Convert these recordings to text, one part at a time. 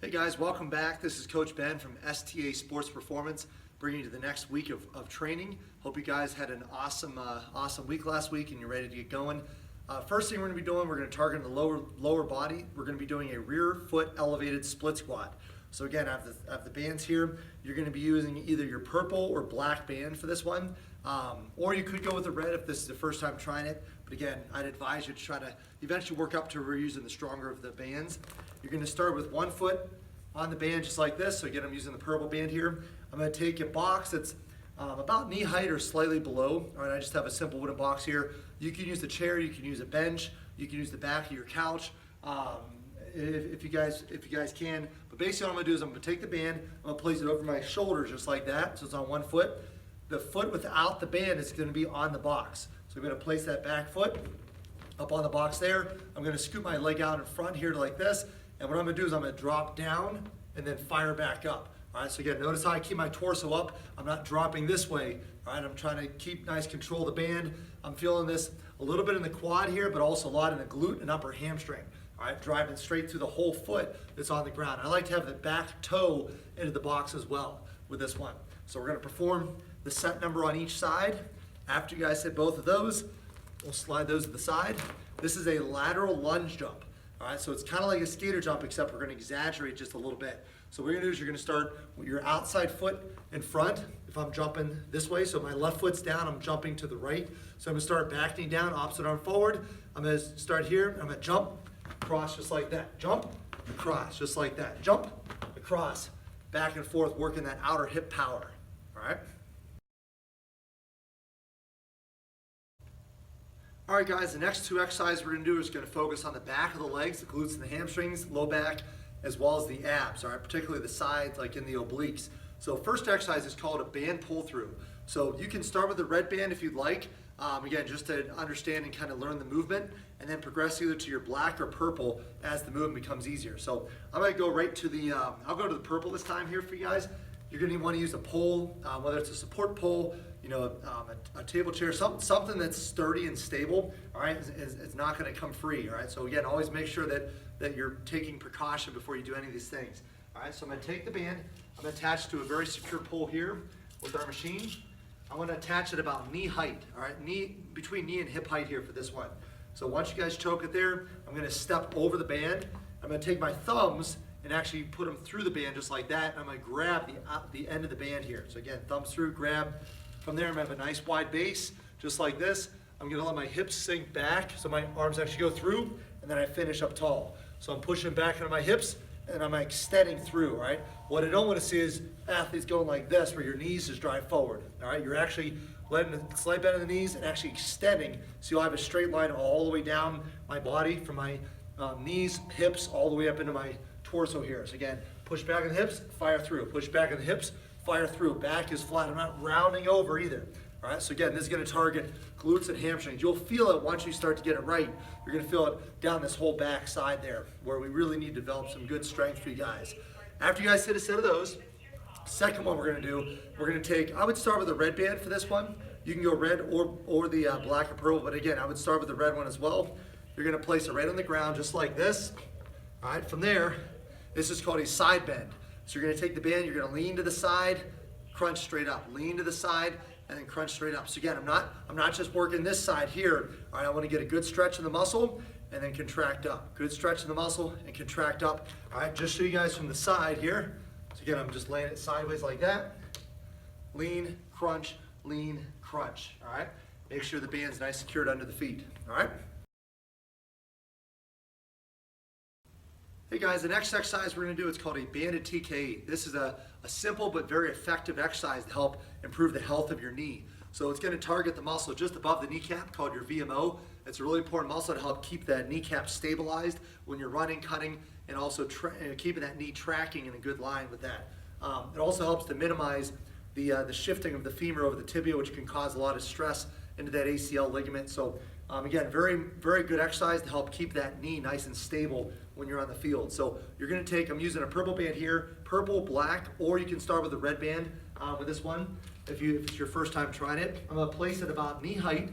Hey guys, welcome back. This is Coach Ben from STA Sports Performance, bringing you to the next week of training. Hope you guys had an awesome week last week and you're ready to get going. First thing we're going to be doing, we're going to target the lower body. We're going to be doing a rear foot elevated split squat. So again, I have the bands here. You're going to be using either your purple or black band for this one, or you could go with the red if this is the first time trying it. But again, I'd advise you to try to eventually work up to where you're using the stronger of the bands. You're going to start with one foot on the band just like this. So again, I'm using the purple band here. I'm going to take a box that's about knee height or slightly below. All right, I just have a simple wooden box here. You can use the chair, you can use a bench, you can use the back of your couch. If you guys can. But basically what I'm going to do is I'm going to take the band, I'm going to place it over my shoulders just like that, so it's on one foot. The foot without the band is going to be on the box. So I'm going to place that back foot up on the box there. I'm going to scoop my leg out in front here like this, and what I'm going to do is I'm going to drop down and then fire back up. All right, so again, notice how I keep my torso up. I'm not dropping this way. All right, I'm trying to keep nice control of the band. I'm feeling this a little bit in the quad here, but also a lot in the glute and upper hamstring. All right, driving straight through the whole foot that's on the ground. I like to have the back toe into the box as well with this one. So we're going to perform the set number on each side. After you guys hit both of those, we'll slide those to the side. This is a lateral lunge jump. All right, so it's kind of like a skater jump, except we're going to exaggerate just a little bit. So what you're going to do is you're going to start with your outside foot in front. If I'm jumping this way, so my left foot's down, I'm jumping to the right. So I'm going to start back knee down, opposite arm forward. I'm going to start here. I'm going to jump, cross just like that. Jump, across just like that. Jump, across, back and forth, working that outer hip power. All right. All right, guys, the next two exercises we're going to do is going to focus on the back of the legs, the glutes and the hamstrings, low back, as well as the abs, all right, particularly the sides, like in the obliques. So first exercise is called a band pull through. So you can start with the red band if you'd like, again, just to understand and kind of learn the movement, and then progress either to your black or purple as the movement becomes easier. So I'm going to go right to the, I'll go to the purple this time here for you guys. You're going to want to use a pole, whether it's a support pole, you know, a table chair, something that's sturdy and stable, all right, it's not going to come free, all right? So again, always make sure that you're taking precaution before you do any of these things, all right? So I'm going to take the band, I'm going to attach it to a very secure pole here with our machine. I'm going to attach it about knee height, all right, between knee and hip height here for this one. So once you guys choke it there, I'm going to step over the band. I'm going to take my thumbs and actually put them through the band just like that. And I'm going to grab the end of the band here. So again, thumbs through, grab. From there, I'm going to have a nice wide base, just like this. I'm going to let my hips sink back so my arms actually go through, and then I finish up tall. So I'm pushing back into my hips, and I'm extending through, all right? What I don't want to see is athletes going like this, where your knees just drive forward, all right? You're actually letting a slight bend in the knees and actually extending, so you'll have a straight line all the way down my body from my knees, hips, all the way up into my torso here. So again, push back in the hips, fire through. Push back in the hips, fire through. Back is flat. I'm not rounding over either. All right, so again, this is going to target glutes and hamstrings. You'll feel it once you start to get it right. You're going to feel it down this whole back side there, where we really need to develop some good strength for you guys. After you guys hit a set of those, second one we're going to do, we're going to take, I would start with the red band for this one. You can go red or the black or purple, but again, I would start with the red one as well. You're going to place it right on the ground just like this. All right, from there, this is called a side bend. So you're going to take the band, you're going to lean to the side, crunch straight up, lean to the side, and then crunch straight up. So again, I'm not just working this side here. All right, I want to get a good stretch in the muscle and then contract up. Good stretch in the muscle and contract up. All right, just show you guys from the side here. So again, I'm just laying it sideways like that. Lean, crunch, lean, crunch. All right, make sure the band's nice and secured under the feet. All right. Hey guys, the next exercise we're going to do is called a banded TKE. This is a simple but very effective exercise to help improve the health of your knee. So it's going to target the muscle just above the kneecap called your VMO. It's a really important muscle to help keep that kneecap stabilized when you're running, cutting, and also keeping that knee tracking in a good line with that. It also helps to minimize the shifting of the femur over the tibia, which can cause a lot of stress into that ACL ligament. So again, very, very good exercise to help keep that knee nice and stable when you're on the field. So you're going to take, I'm using a purple band here, purple, black, or you can start with the red band with this one if it's your first time trying it. I'm going to place it about knee height,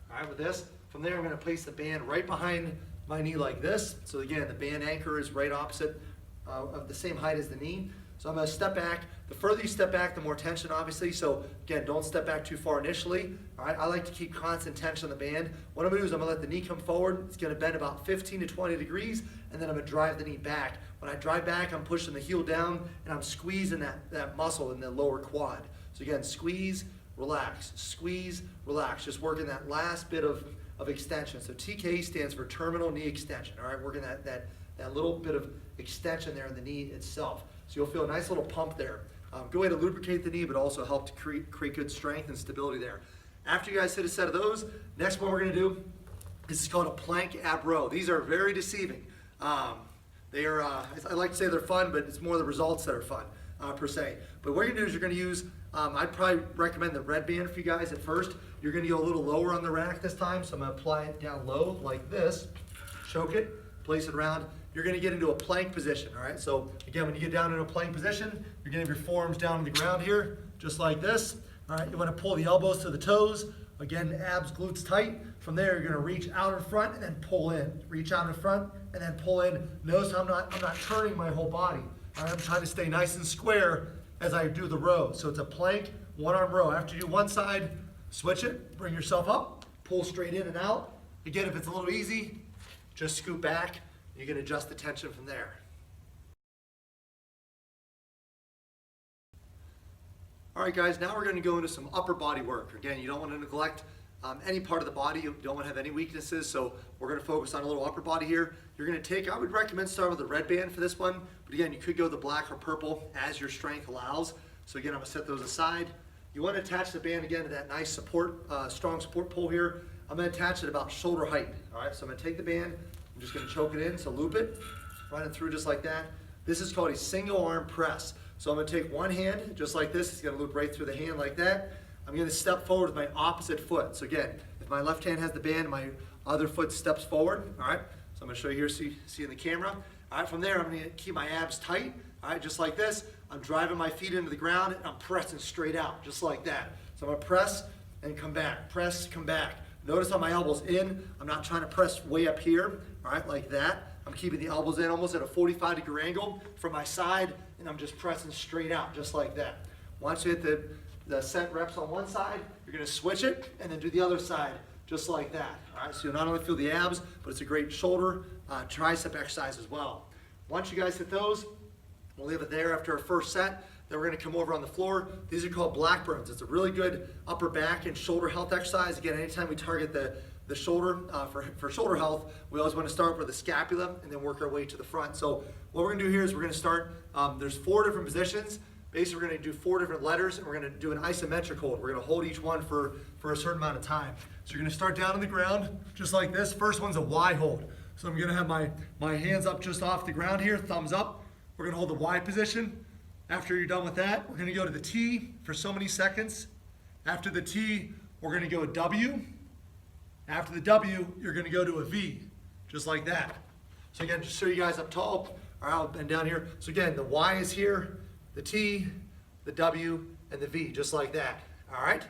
all right, with this. From there, I'm going to place the band right behind my knee like this. So again, the band anchor is right opposite of the same height as the knee. So I'm going to step back. The further you step back, the more tension, obviously. So again, don't step back too far initially. All right, I like to keep constant tension on the band. What I'm going to do is I'm going to let the knee come forward. It's going to bend about 15 to 20 degrees, and then I'm going to drive the knee back. When I drive back, I'm pushing the heel down, and I'm squeezing that muscle in the lower quad. So again, squeeze, relax, squeeze, relax. Just working that last bit of extension. So TK stands for terminal knee extension. All right, working that little bit of extension there in the knee itself. So you'll feel a nice little pump there. Good way to lubricate the knee, but also help to create good strength and stability there. After you guys hit a set of those, next one we're going to do, this is called a plank ab row. These are very deceiving. They are, I like to say they're fun, but it's more the results that are fun, per se. But what you're going to do is you're going to use, I'd probably recommend the red band for you guys at first. You're going to go a little lower on the rack this time, so I'm going to apply it down low like this, choke it, place it around. You're going to get into a plank position, all right? So again, when you get down into a plank position, you're going to have your forearms down on the ground here, just like this. All right, you want to pull the elbows to the toes. Again, abs, glutes tight. From there, you're going to reach out in front and then pull in. Reach out in front and then pull in. Notice I'm not turning my whole body. All right, I'm trying to stay nice and square as I do the row. So it's a plank, one arm row. After you do one side, switch it, bring yourself up, pull straight in and out. Again, if it's a little easy, just scoot back. You can adjust the tension from there. All right, guys, now we're going to go into some upper body work. Again, you don't want to neglect any part of the body. You don't want to have any weaknesses, so we're going to focus on a little upper body here. You're going to take, I would recommend starting with the red band for this one, but again, you could go the black or purple as your strength allows. So again, I'm going to set those aside. You want to attach the band again to that nice support, strong support pole here. I'm going to attach it about shoulder height. All right, so I'm going to take the band. I'm just going to choke it in, so loop it, run it through just like that. This is called a single arm press. So I'm going to take one hand, just like this. It's going to loop right through the hand like that. I'm going to step forward with my opposite foot. So again, if my left hand has the band, my other foot steps forward. All right, so I'm going to show you here, see in the camera. All right, from there, I'm going to keep my abs tight. All right, just like this. I'm driving my feet into the ground, and I'm pressing straight out, just like that. So I'm going to press and come back, press, come back. Notice how my elbow's in. I'm not trying to press way up here, all right, like that. I'm keeping the elbows in almost at a 45-degree angle from my side, and I'm just pressing straight out, just like that. Once you hit the set reps on one side, you're going to switch it and then do the other side, just like that. All right, so you'll not only feel the abs, but it's a great shoulder, tricep exercise as well. Once you guys hit those, we'll leave it there after our first set. Then we're going to come over on the floor. These are called Blackburns. It's a really good upper back and shoulder health exercise. Again, anytime we target the shoulder, for shoulder health, we always want to start with the scapula and then work our way to the front. So what we're going to do here is we're going to start, there's 4 different positions. Basically, we're going to do 4 different letters, and we're going to do an isometric hold. We're going to hold each one for a certain amount of time. So you're going to start down on the ground, just like this. First one's a Y hold. So I'm going to have my hands up just off the ground here, thumbs up. We're going to hold the Y position. After you're done with that, we're going to go to the T for so many seconds. After the T, we're going to go a W. After the W, you're going to go to a V, just like that. So again, just show you guys up tall. All right, I'll bend down here. So again, the Y is here, the T, the W, and the V, just like that. All right?